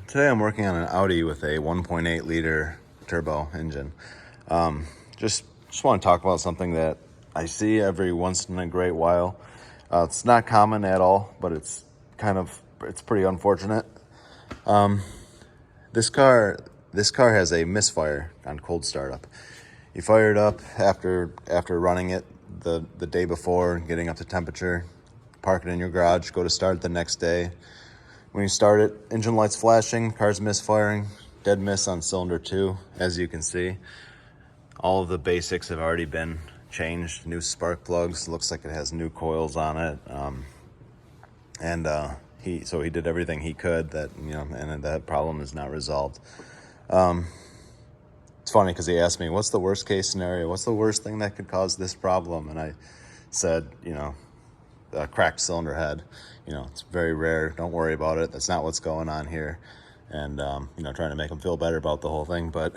Today I'm working on an Audi with a 1.8 liter turbo engine. Just want to talk about something that I see every once in a great while. It's not common at all, but it's pretty unfortunate. This car has a misfire on cold startup. You fire it up after running it the day before, getting up to temperature, park it in your garage, go to start the next day. When you start it, engine lights flashing, car's misfiring, dead miss on cylinder 2. As you can see, all of the basics have already been changed. New spark plugs, looks like it has new coils on it. He did everything he could and that problem is not resolved. It's funny because he asked me, what's the worst case scenario? What's the worst thing that could cause this problem? And I said, a cracked cylinder head. It's very rare. Don't worry about it. That's not what's going on here. And, trying to make him feel better about the whole thing. But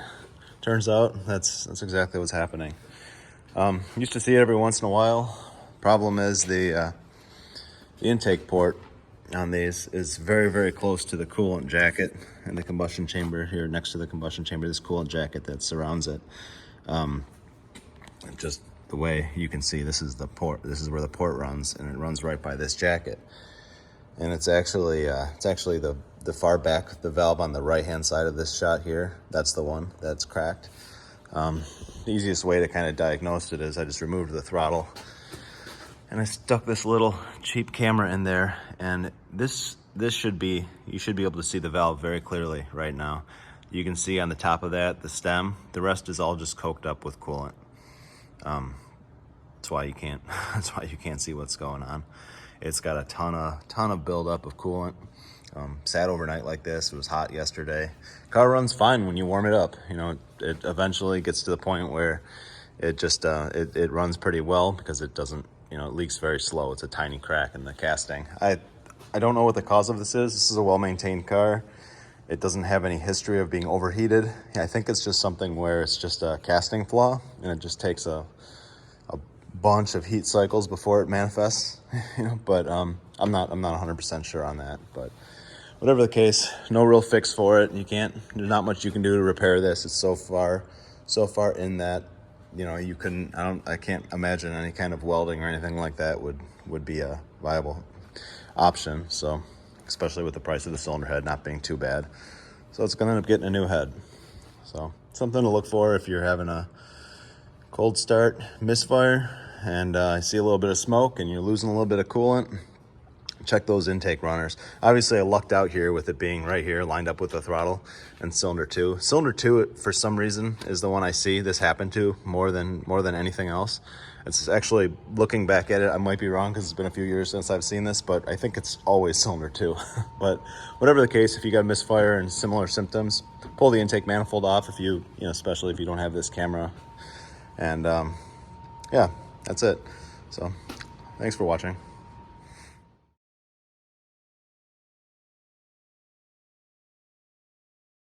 turns out that's exactly what's happening. Used to see it every once in a while. Problem is the intake port on these is very, very close to the coolant jacket in the combustion chamber here next to the combustion chamber, this coolant jacket that surrounds it. Just the way you can see, this is the port. This is where the port runs, and it runs right by this jacket. And it's actually the far back, the valve on the right-hand side of this shot here. That's the one that's cracked. The easiest way to kind of diagnose it is I just removed the throttle and I stuck this little cheap camera in there, and this should be, you should be able to see the valve very clearly right now. You can see on the top of that, the stem. The rest is all just coked up with coolant. That's why you can't see what's going on. It's got a ton of buildup of coolant. Sat overnight like this. It was hot yesterday. Car runs fine when you warm it up. It eventually gets to the point where it just it runs pretty well because it doesn't, it leaks very slow. It's a tiny crack in the casting. I don't know what the cause of this is. This is a well-maintained car. It doesn't have any history of being overheated. I think it's just something where it's just a casting flaw, and it just takes a bunch of heat cycles before it manifests. But I'm not 100% sure on that. But whatever the case, no real fix for it. There's not much you can do to repair this. It's so far in that, you couldn't. I can't imagine any kind of welding or anything like that would be a viable option. So, especially with the price of the cylinder head not being too bad. So it's gonna end up getting a new head. So something to look for if you're having a cold start misfire and I see a little bit of smoke and you're losing a little bit of coolant. Check those intake runners. Obviously I lucked out here with it being right here lined up with the throttle and cylinder 2. Cylinder 2, for some reason, is the one I see this happen to more than anything else. It's actually, looking back at it, I might be wrong because it's been a few years since I've seen this, but I think it's always cylinder 2. But whatever the case, if you got a misfire and similar symptoms, pull the intake manifold off especially if you don't have this camera. And yeah, that's it. So thanks for watching.